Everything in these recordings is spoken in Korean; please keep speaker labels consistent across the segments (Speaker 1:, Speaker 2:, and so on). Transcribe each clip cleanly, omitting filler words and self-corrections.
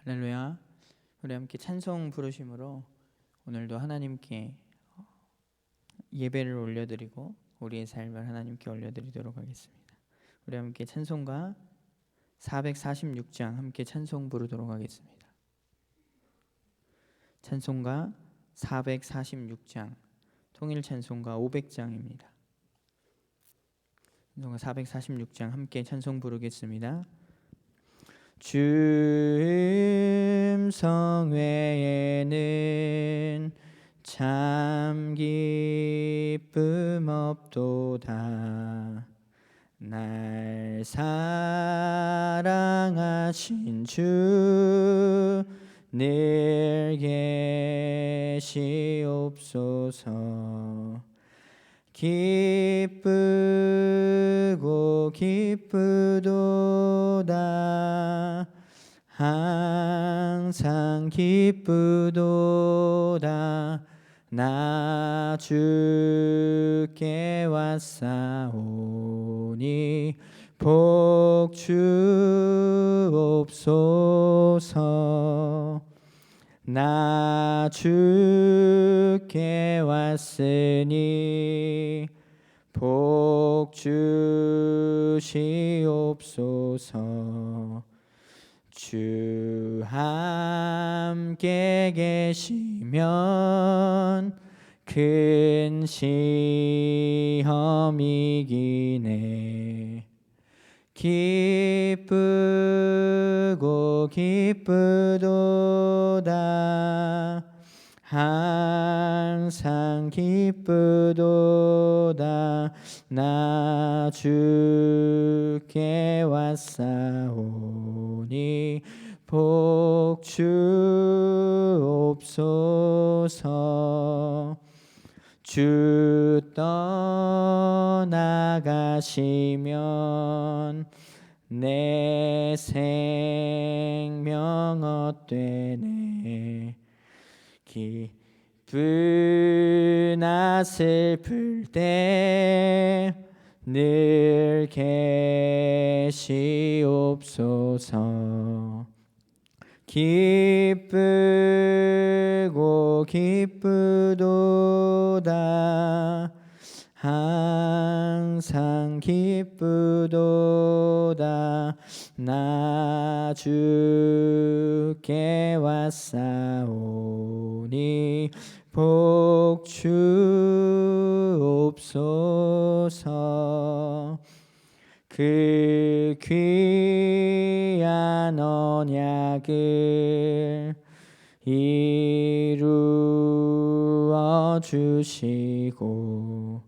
Speaker 1: 할렐루야. 우리 함께 찬송 부르심으로 오늘도 하나님께 예배를 올려드리고 우리의 삶을 하나님께 올려드리도록 하겠습니다. 우리 함께 찬송가 446장 함께 찬송 부르도록 하겠습니다. 찬송가 446장, 통일 찬송가 500장입니다. 찬송가 446장 함께 찬송 부르겠습니다. 주 음성 외에는 참 기쁨 없도다. 날 사랑하신 주 늘 계시옵소서. 기쁘고 기쁘도다. 항상 기쁘도다. 나 주께 왔사오니 복 주옵소서. 나 주께 왔으니 복 주시옵소서. 주 함께 계시면 큰 시험 이기네. 기쁘고 기쁘도다. 항상 기쁘도다. 나 주께 왔사오니 복 주옵소서. 주 떠나가시면 내 생명 헛되네. 기쁘나 슬플 때 늘 계시옵소서. 기쁘고 기쁘도다. 항상 기쁘도다. 나 주께 왔사오니 복 주옵소서. 그 귀한 언약을 이루어 주시고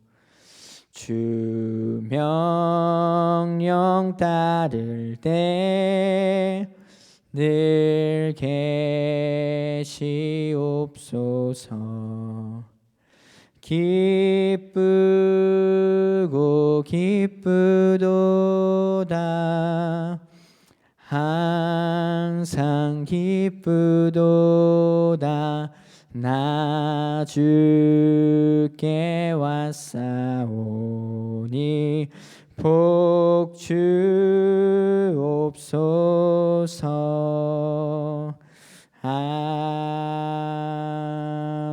Speaker 1: 주 명령 따를 때 늘 계시옵소서. 기쁘고 기쁘도다. 항상 기쁘도다. 나 주께 왔사오니 복 주옵소서.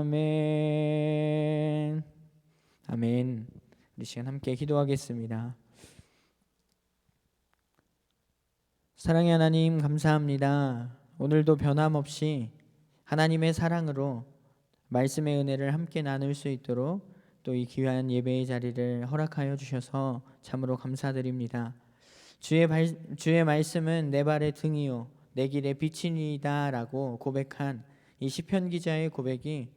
Speaker 1: 아멘. 아멘. 우리 시간 함께 기도하겠습니다. 사랑의 하나님, 감사합니다. 오늘도 변함없이 하나님의 사랑으로 말씀의 은혜를 함께 나눌 수 있도록 또 이 귀한 예배의 자리를 허락하여 주셔서 참으로 감사드립니다. 주의 말씀은 내 발의 등이요 내 길의 빛이니이다 라고 고백한 이 시편 기자의 고백이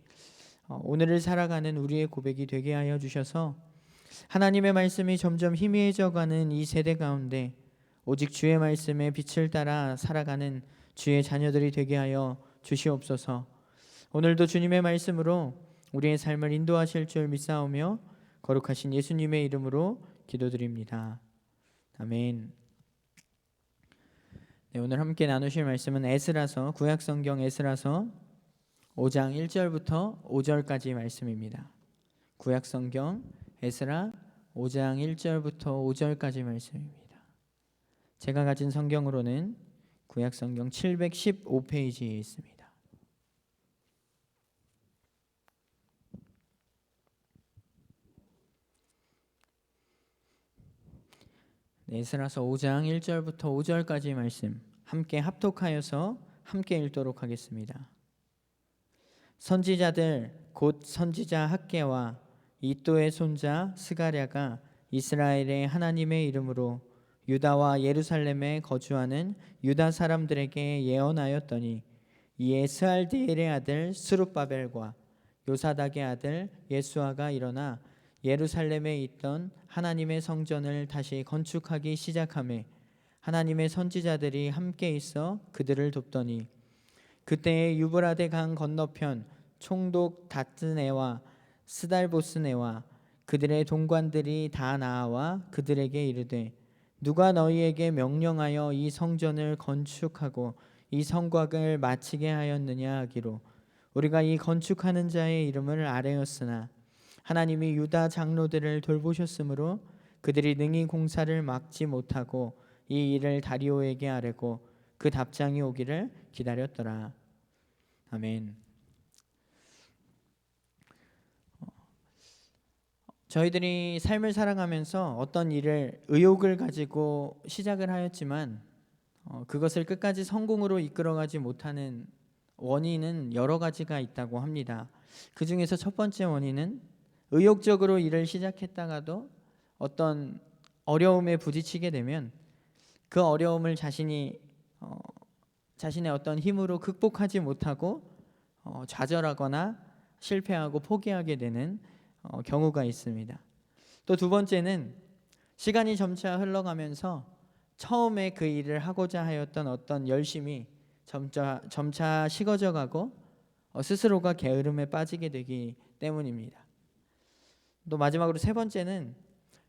Speaker 1: 오늘을 살아가는 우리의 고백이 되게 하여 주셔서 하나님의 말씀이 점점 희미해져가는 이 세대 가운데 오직 주의 말씀의 빛을 따라 살아가는 주의 자녀들이 되게 하여 주시옵소서. 오늘도 주님의 말씀으로 우리의 삶을 인도하실 줄 믿사오며 거룩하신 예수님의 이름으로 기도드립니다. 아멘. 네, 오늘 함께 나누실 말씀은 에스라서, 구약성경 에스라서 5장 1절부터 5절까지 말씀입니다. 구약성경 에스라 5장 1절부터 5절까지 말씀입니다. 제가 가진 성경으로는 구약성경 715페이지에 있습니다. 에스라서 5장 1절부터 5절까지 말씀 함께 합독하여서 함께 읽도록 하겠습니다. 선지자들 곧 선지자 학개와 이또의 손자 스가랴가 이스라엘의 하나님의 이름으로 유다와 예루살렘에 거주하는 유다 사람들에게 예언하였더니 이에 스알디엘의 아들 스룹바벨과 요사닥의 아들 예수아가 일어나 예루살렘에 있던 하나님의 성전을 다시 건축하기 시작하매 하나님의 선지자들이 함께 있어 그들을 돕더니 그때에 유브라데 강 건너편 총독 다스네와 스달보스네와 그들의 동관들이 다 나아와 그들에게 이르되 누가 너희에게 명령하여 이 성전을 건축하고 이 성곽을 마치게 하였느냐 하기로 우리가 이 건축하는 자의 이름을 아뢰었으나 하나님이 유다 장로들을 돌보셨으므로 그들이 능히 공사를 막지 못하고 이 일을 다리오에게 아뢰고 그 답장이 오기를 기다렸더라. 아멘. 저희들이 삶을 살아가면서 어떤 일을 의욕을 가지고 시작을 하였지만 그것을 끝까지 성공으로 이끌어가지 못하는 원인은 여러 가지가 있다고 합니다. 그 중에서 첫 번째 원인은 의욕적으로 일을 시작했다가도 어떤 어려움에 부딪히게 되면 그 어려움을 자신의 어떤 힘으로 극복하지 못하고 좌절하거나 실패하고 포기하게 되는 경우가 있습니다. 또 두 번째는 시간이 점차 흘러가면서 처음에 그 일을 하고자 하였던 어떤 열심이 점차 식어져 가고 스스로가 게으름에 빠지게 되기 때문입니다. 또 마지막으로 세 번째는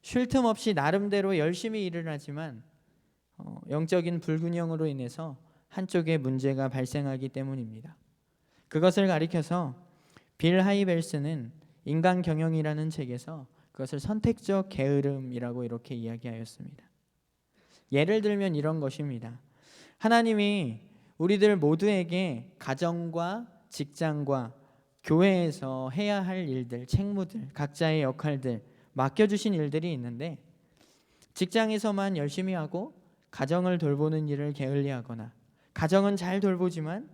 Speaker 1: 쉴 틈 없이 나름대로 열심히 일을 하지만 영적인 불균형으로 인해서 한쪽에 문제가 발생하기 때문입니다. 그것을 가리켜서 빌 하이벨스는 인간 경영이라는 책에서 그것을 선택적 게으름이라고 이렇게 이야기하였습니다. 예를 들면 이런 것입니다. 하나님이 우리들 모두에게 가정과 직장과 교회에서 해야 할 일들, 책무들, 각자의 역할들 맡겨주신 일들이 있는데 직장에서만 열심히 하고 가정을 돌보는 일을 게을리하거나 가정은 잘 돌보지만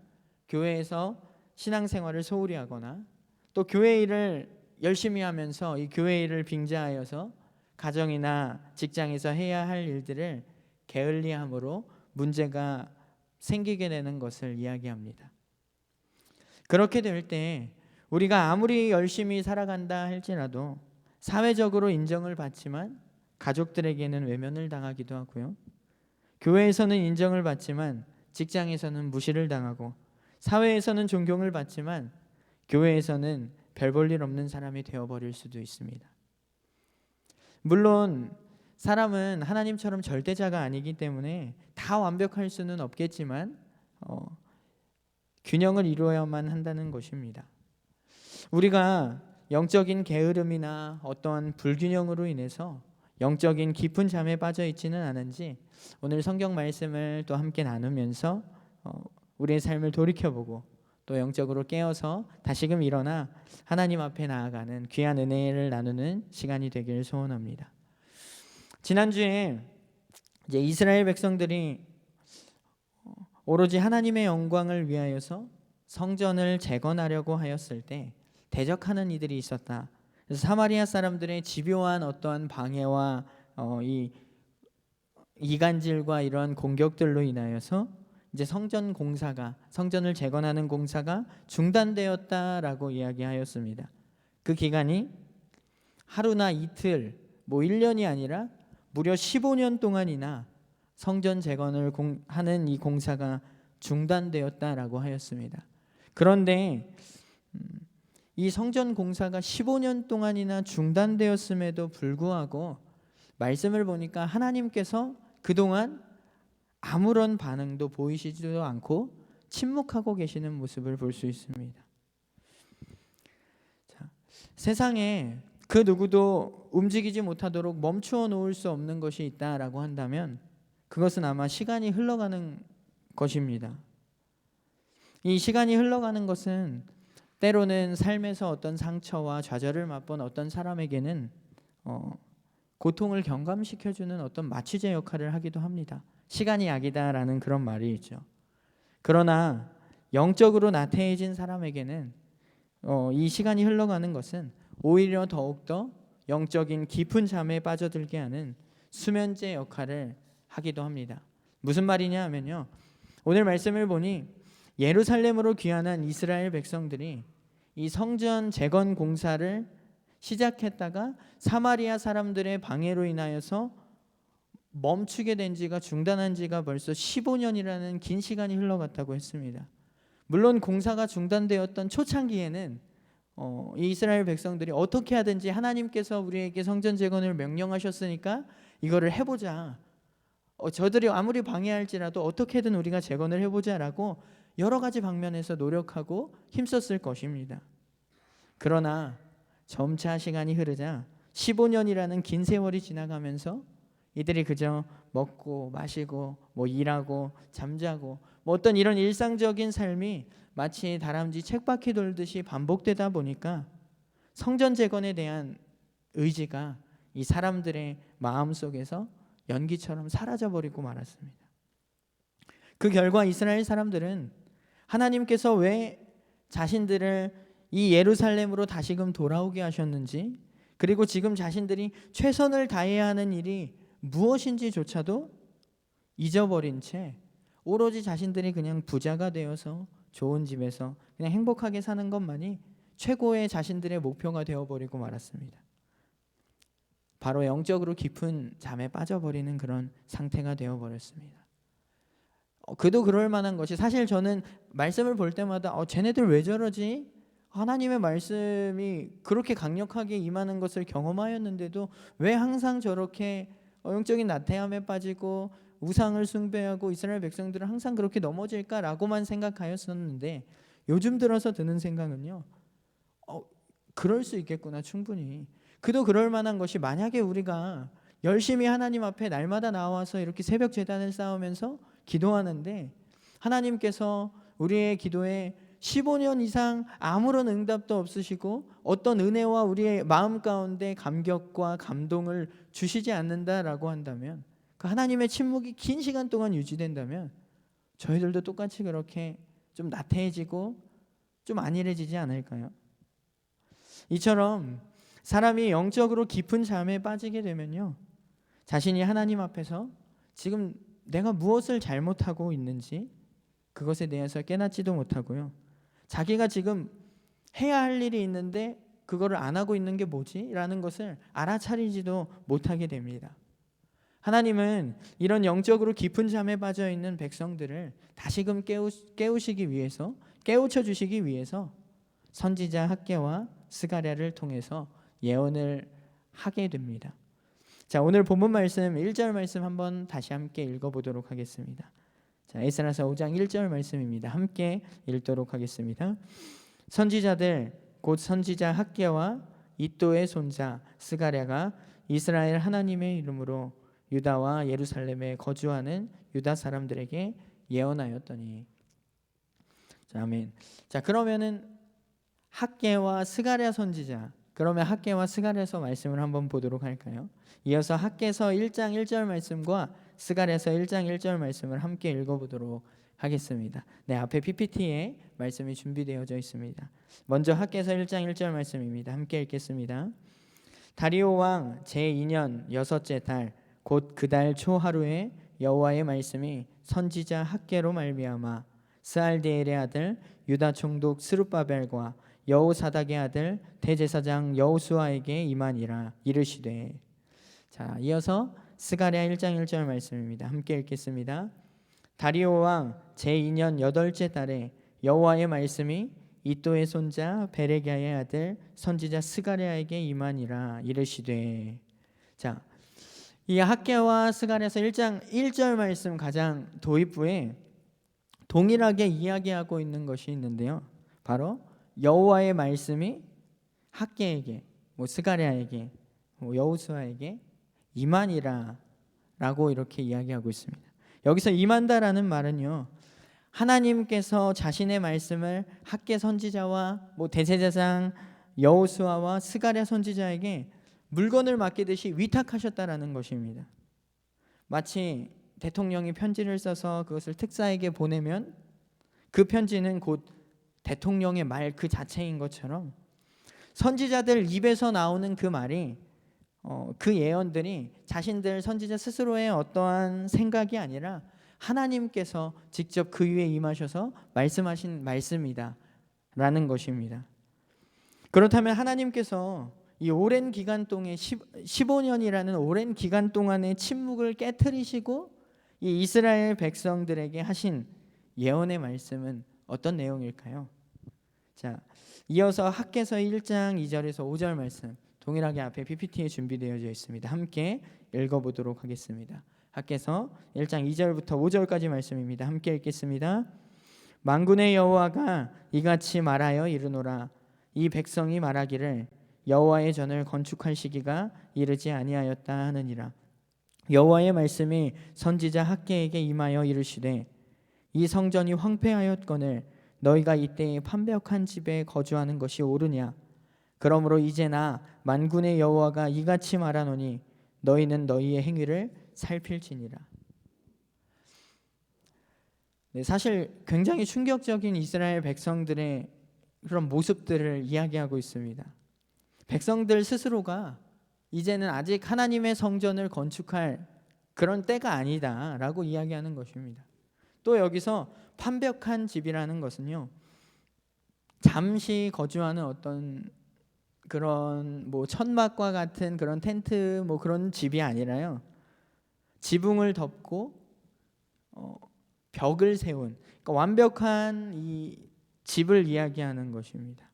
Speaker 1: 교회에서 신앙생활을 소홀히 하거나 또 교회 일을 열심히 하면서 이 교회 일을 빙자하여서 가정이나 직장에서 해야 할 일들을 게을리함으로 문제가 생기게 되는 것을 이야기합니다. 그렇게 될 때 우리가 아무리 열심히 살아간다 할지라도 사회적으로 인정을 받지만 가족들에게는 외면을 당하기도 하고요. 교회에서는 인정을 받지만 직장에서는 무시를 당하고 사회에서는 존경을 받지만 교회에서는 별 볼 일 없는 사람이 되어버릴 수도 있습니다. 물론 사람은 하나님처럼 절대자가 아니기 때문에 다 완벽할 수는 없겠지만 균형을 이루어야만 한다는 것입니다. 우리가 영적인 게으름이나 어떠한 불균형으로 인해서 영적인 깊은 잠에 빠져 있지는 않은지 오늘 성경 말씀을 또 함께 나누면서 우리의 삶을 돌이켜보고 또 영적으로 깨어서 다시금 일어나 하나님 앞에 나아가는 귀한 은혜를 나누는 시간이 되길 소원합니다. 지난주에 이제 이스라엘 백성들이 오로지 하나님의 영광을 위하여서 성전을 재건하려고 하였을 때 대적하는 이들이 있었다. 그래서 사마리아 사람들의 집요한 어떠한 방해와 이 이간질과 이러한 공격들로 인하여서 이제 성전을 재건하는 공사가 중단되었다라고 이야기하였습니다. 그 기간이 하루나 이틀, 1년이 아니라 무려 15년 동안이나 성전 재건을 하는 이 공사가 중단되었다라고 하였습니다. 그런데 이 성전 공사가 15년 동안이나 중단되었음에도 불구하고 말씀을 보니까 하나님께서 그동안 아무런 반응도 보이시지도 않고 침묵하고 계시는 모습을 볼 수 있습니다. 자, 세상에 그 누구도 움직이지 못하도록 멈추어 놓을 수 없는 것이 있다라고 한다면 그것은 아마 시간이 흘러가는 것입니다. 이 시간이 흘러가는 것은 때로는 삶에서 어떤 상처와 좌절을 맛본 어떤 사람에게는 고통을 경감시켜주는 어떤 마취제 역할을 하기도 합니다. 시간이 약이다라는 그런 말이 있죠. 그러나 영적으로 나태해진 사람에게는 이 시간이 흘러가는 것은 오히려 더욱더 영적인 깊은 잠에 빠져들게 하는 수면제 역할을 하기도 합니다. 무슨 말이냐 하면요, 오늘 말씀을 보니 예루살렘으로 귀환한 이스라엘 백성들이 이 성전 재건 공사를 시작했다가 사마리아 사람들의 방해로 인하여서 멈추게 된 지가, 중단한 지가 벌써 15년이라는 긴 시간이 흘러갔다고 했습니다. 물론 공사가 중단되었던 초창기에는 이 이스라엘 백성들이 어떻게 하든지 하나님께서 우리에게 성전 재건을 명령하셨으니까 이거를 해보자, 저들이 아무리 방해할지라도 어떻게든 우리가 재건을 해보자라고 여러 가지 방면에서 노력하고 힘썼을 것입니다. 그러나 점차 시간이 흐르자 15년이라는 긴 세월이 지나가면서 이들이 그저 먹고 마시고 일하고 잠자고 어떤 이런 일상적인 삶이 마치 다람쥐 쳇바퀴 돌듯이 반복되다 보니까 성전 재건에 대한 의지가 이 사람들의 마음속에서 연기처럼 사라져버리고 말았습니다. 그 결과 이스라엘 사람들은 하나님께서 왜 자신들을 이 예루살렘으로 다시금 돌아오게 하셨는지, 그리고 지금 자신들이 최선을 다해야 하는 일이 무엇인지조차도 잊어버린 채 오로지 자신들이 그냥 부자가 되어서 좋은 집에서 그냥 행복하게 사는 것만이 최고의 자신들의 목표가 되어버리고 말았습니다. 바로 영적으로 깊은 잠에 빠져버리는 그런 상태가 되어버렸습니다. 그도 그럴 만한 것이, 사실 저는 말씀을 볼 때마다 쟤네들 왜 저러지? 하나님의 말씀이 그렇게 강력하게 임하는 것을 경험하였는데도 왜 항상 저렇게 영적인 나태함에 빠지고 우상을 숭배하고 이스라엘 백성들은 항상 그렇게 넘어질까라고만 생각하였었는데, 요즘 들어서 드는 생각은요, 그럴 수 있겠구나. 충분히 그도 그럴 만한 것이, 만약에 우리가 열심히 하나님 앞에 날마다 나와서 이렇게 새벽 제단을 쌓으면서 기도하는데 하나님께서 우리의 기도에 15년 이상 아무런 응답도 없으시고 어떤 은혜와 우리의 마음 가운데 감격과 감동을 주시지 않는다라고 한다면, 그 하나님의 침묵이 긴 시간 동안 유지된다면 저희들도 똑같이 그렇게 좀 나태해지고 좀 안일해지지 않을까요? 이처럼 사람이 영적으로 깊은 잠에 빠지게 되면요, 자신이 하나님 앞에서 지금 내가 무엇을 잘못하고 있는지 그것에 대해서 깨닫지도 못하고요, 자기가 지금 해야 할 일이 있는데 그거를 안 하고 있는 게 뭐지? 라는 것을 알아차리지도 못하게 됩니다. 하나님은 이런 영적으로 깊은 잠에 빠져 있는 백성들을 다시금 깨우시기 위해서, 깨우쳐 주시기 위해서 선지자 학개와 스가랴를 통해서 예언을 하게 됩니다. 자, 오늘 본문 말씀 1절 말씀 한번 다시 함께 읽어보도록 하겠습니다. 자, 에스라서 5장 1절 말씀입니다. 함께 읽도록 하겠습니다. 선지자들 곧 선지자 학개와 이또의 손자 스가랴가 이스라엘 하나님의 이름으로 유다와 예루살렘에 거주하는 유다 사람들에게 예언하였더니. 자, 아멘. 자, 그러면은 학개와 스가랴 선지자, 그러면 학개와 스가랴서 말씀을 한번 보도록 할까요? 이어서 학개서 1장 1절 말씀과 스가랴서 1장 1절 말씀을 함께 읽어보도록 하겠습니다. 네, 앞에 PPT에 말씀이 준비되어져 있습니다. 먼저 학개서 1장 1절 말씀입니다. 함께 읽겠습니다. 다리오 왕 제2년 여섯째 달 곧 그 달 초하루에 여호와의 말씀이 선지자 학개로 말미암아 스알디엘의 아들 유다 총독 스룹바벨과 여호사닥의 아들 대제사장 여호수아에게 임하니라. 이르시되. 자, 이어서 스가랴 1장 1절 말씀입니다. 함께 읽겠습니다. 다리오 왕 제2년 여덟째 달에 여호와의 말씀이 이또의 손자 베레기야의 아들 선지자 스가랴에게 임하니라. 이르시되. 자, 이 학개와 스가랴서 1장 1절 말씀 가장 도입부에 동일하게 이야기하고 있는 것이 있는데요, 바로 여호와의 말씀이 학개에게, 스가랴에게, 여호수아에게 임하니라 라고 이렇게 이야기하고 있습니다. 여기서 임한다라는 말은요, 하나님께서 자신의 말씀을 학개 선지자와 대제사장 여호수아와 스가랴 선지자에게 물건을 맡기듯이 위탁하셨다라는 것입니다. 마치 대통령이 편지를 써서 그것을 특사에게 보내면 그 편지는 곧 대통령의 말 그 자체인 것처럼 선지자들 입에서 나오는 그 말이 그 예언들이 자신들 선지자 스스로의 어떠한 생각이 아니라 하나님께서 직접 그 위에 임하셔서 말씀하신 말씀이다 라는 것입니다. 그렇다면 하나님께서 이 오랜 기간 동안 15년이라는 오랜 기간 동안의 침묵을 깨트리시고 이 이스라엘 백성들에게 하신 예언의 말씀은 어떤 내용일까요? 자, 이어서 학개서 1장 2절에서 5절 말씀 동일하게 앞에 PPT에 준비되어져 있습니다. 함께 읽어보도록 하겠습니다. 학개서 1장 2절부터 5절까지 말씀입니다. 함께 읽겠습니다. 만군의 여호와가 이같이 말하여 이르노라. 이 백성이 말하기를 여호와의 전을 건축할 시기가 이르지 아니하였다 하느니라. 여호와의 말씀이 선지자 학개에게 임하여 이르시되 이 성전이 황폐하였거늘 너희가 이때에 판벽한 집에 거주하는 것이 옳으냐. 그러므로 이제 나 만군의 여호와가 이같이 말하노니 너희는 너희의 행위를 살필지니라. 사실 굉장히 충격적인 이스라엘 백성들의 그런 모습들을 이야기하고 있습니다. 백성들 스스로가 이제는 아직 하나님의 성전을 건축할 그런 때가 아니다라고 이야기하는 것입니다. 또 여기서 판벽한 집이라는 것은요, 잠시 거주하는 어떤 그런 천막과 같은 그런 텐트 그런 집이 아니라요, 지붕을 덮고 벽을 세운, 그러니까 완벽한 이 집을 이야기하는 것입니다.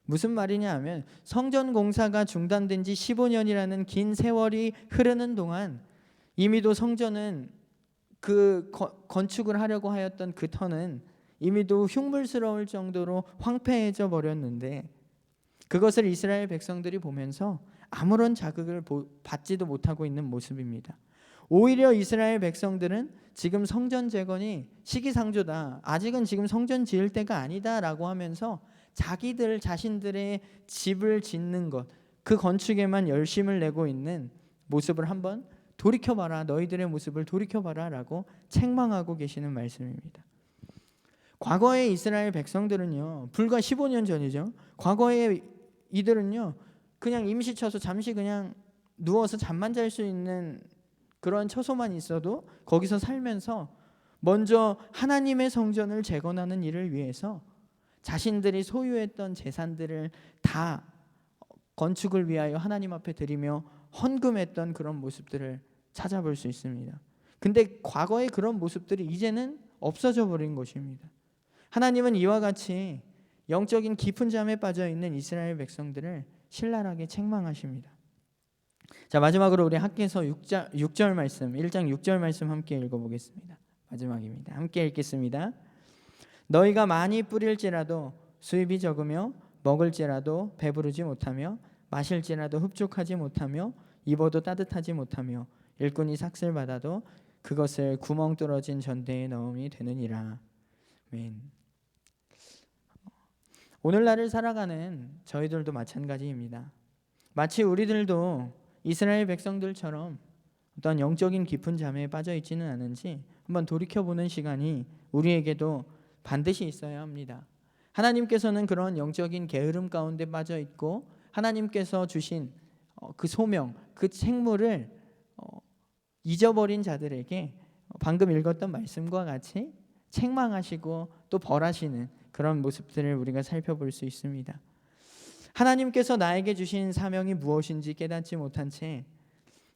Speaker 1: 무슨 말이냐 하면 성전 공사가 중단된 지 15년이라는 긴 세월이 흐르는 동안 이미도 성전은 그 건축을 하려고 하였던 그 터는 이미도 흉물스러울 정도로 황폐해져 버렸는데 그것을 이스라엘 백성들이 보면서 아무런 자극을 받지도 못하고 있는 모습입니다. 오히려 이스라엘 백성들은 지금 성전 재건이 시기상조다, 아직은 지금 성전 지을 때가 아니다라고 하면서 자기들 자신들의 집을 짓는 것, 그 건축에만 열심을 내고 있는 모습을 한번 돌이켜봐라, 너희들의 모습을 돌이켜봐라 라고 책망하고 계시는 말씀입니다. 과거의 이스라엘 백성들은요, 불과 15년 전이죠, 과거의 이들은요 그냥 임시쳐서 잠시 그냥 누워서 잠만 잘 수 있는 그런 처소만 있어도 거기서 살면서 먼저 하나님의 성전을 재건하는 일을 위해서 자신들이 소유했던 재산들을 다 건축을 위하여 하나님 앞에 드리며 헌금했던 그런 모습들을 찾아볼 수 있습니다. 근데 과거의 그런 모습들이 이제는 없어져 버린 것입니다. 하나님은 이와 같이 영적인 깊은 잠에 빠져 있는 이스라엘 백성들을 신랄하게 책망하십니다. 자, 마지막으로 우리 학개서 6절 말씀, 1장 6절 말씀 함께 읽어보겠습니다. 마지막입니다. 함께 읽겠습니다. 너희가 많이 뿌릴지라도 수입이 적으며 먹을지라도 배부르지 못하며 마실지라도 흡족하지 못하며 입어도 따뜻하지 못하며 일꾼이 삭슬 받아도 그것을 구멍 뚫어진 전대에 넣음이 되느니라. 아멘. 오늘날을 살아가는 저희들도 마찬가지입니다. 마치 우리들도 이스라엘 백성들처럼 어떤 영적인 깊은 잠에 빠져 있지는 않은지 한번 돌이켜보는 시간이 우리에게도 반드시 있어야 합니다. 하나님께서는 그런 영적인 게으름 가운데 빠져 있고 하나님께서 주신 그 소명, 그 책무를 잊어버린 자들에게 방금 읽었던 말씀과 같이 책망하시고 또 벌하시는 그런 모습들을 우리가 살펴볼 수 있습니다. 하나님께서 나에게 주신 사명이 무엇인지 깨닫지 못한 채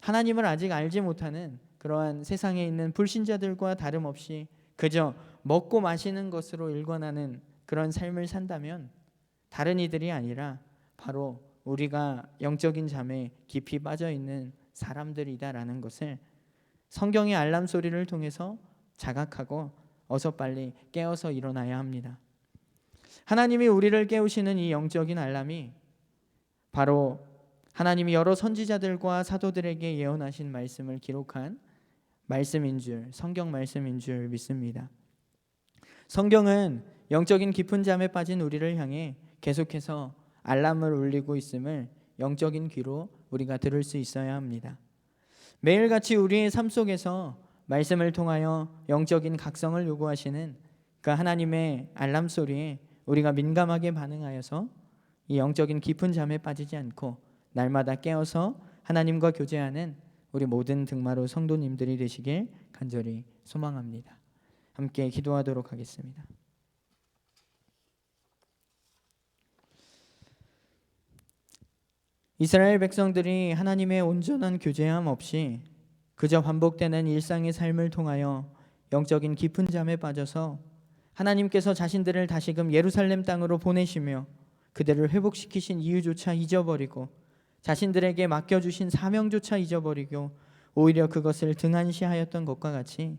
Speaker 1: 하나님을 아직 알지 못하는 그러한 세상에 있는 불신자들과 다름없이 그저 먹고 마시는 것으로 일관하는 그런 삶을 산다면 다른 이들이 아니라 바로 우리가 영적인 잠에 깊이 빠져 있는 사람들이다라는 것을 성경의 알람 소리를 통해서 자각하고 어서 빨리 깨어서 일어나야 합니다. 하나님이 우리를 깨우시는 이 영적인 알람이 바로 하나님이 여러 선지자들과 사도들에게 예언하신 말씀을 기록한 말씀인 줄, 성경 말씀인 줄 믿습니다. 성경은 영적인 깊은 잠에 빠진 우리를 향해 계속해서 알람을 울리고 있음을 영적인 귀로 우리가 들을 수 있어야 합니다. 매일같이 우리의 삶 속에서 말씀을 통하여 영적인 각성을 요구하시는 그 하나님의 알람 소리에 우리가 민감하게 반응하여서 이 영적인 깊은 잠에 빠지지 않고 날마다 깨어서 하나님과 교제하는 우리 모든 등마로 성도님들이 되시길 간절히 소망합니다. 함께 기도하도록 하겠습니다. 이스라엘 백성들이 하나님의 온전한 교제함 없이 그저 반복되는 일상의 삶을 통하여 영적인 깊은 잠에 빠져서 하나님께서 자신들을 다시금 예루살렘 땅으로 보내시며 그들을 회복시키신 이유조차 잊어버리고 자신들에게 맡겨주신 사명조차 잊어버리고 오히려 그것을 등한시하였던 것과 같이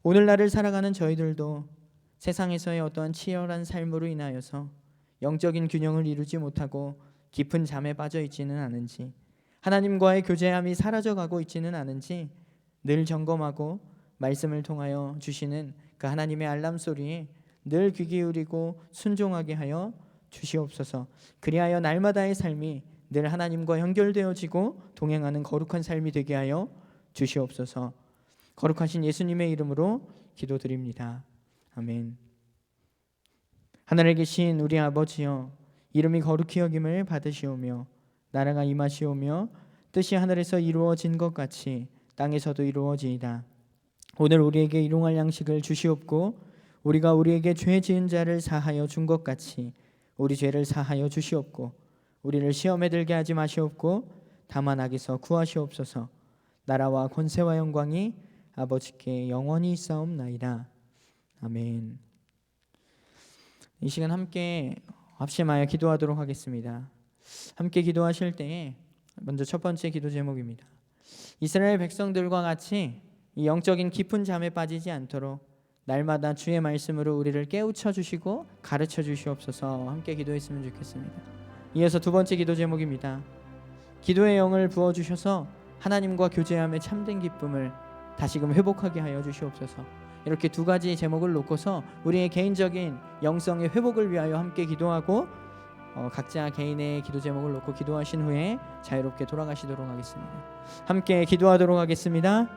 Speaker 1: 오늘날을 살아가는 저희들도 세상에서의 어떠한 치열한 삶으로 인하여서 영적인 균형을 이루지 못하고 깊은 잠에 빠져 있지는 않은지, 하나님과의 교제함이 사라져가고 있지는 않은지 늘 점검하고 말씀을 통하여 주시는 그 하나님의 알람 소리에 늘 귀 기울이고 순종하게 하여 주시옵소서. 그리하여 날마다의 삶이 늘 하나님과 연결되어지고 동행하는 거룩한 삶이 되게 하여 주시옵소서. 거룩하신 예수님의 이름으로 기도드립니다. 아멘. 하늘에 계신 우리 아버지여, 이름이 거룩히 여김을 받으시오며 나라가 임하시오며 뜻이 하늘에서 이루어진 것 같이 땅에서도 이루어지이다. 오늘 우리에게 일용할 양식을 주시옵고 우리가 우리에게 죄 지은 자를 사하여 준 것 같이 우리 죄를 사하여 주시옵고 우리를 시험에 들게 하지 마시옵고 다만 악에서 구하시옵소서. 나라와 권세와 영광이 아버지께 영원히 있사옵나이다. 아멘. 이 시간 함께 합심하여 기도하도록 하겠습니다. 함께 기도하실 때에 먼저 첫 번째 기도 제목입니다. 이스라엘 백성들과 같이 이 영적인 깊은 잠에 빠지지 않도록 날마다 주의 말씀으로 우리를 깨우쳐 주시고 가르쳐 주시옵소서. 함께 기도했으면 좋겠습니다. 이어서 두 번째 기도 제목입니다. 기도의 영을 부어주셔서 하나님과 교제함의 참된 기쁨을 다시금 회복하게 하여 주시옵소서. 이렇게 두 가지 제목을 놓고서 우리의 개인적인 영성의 회복을 위하여 함께 기도하고 각자 개인의 기도 제목을 놓고 기도하신 후에 자유롭게 돌아가시도록 하겠습니다. 함께 기도하도록 하겠습니다.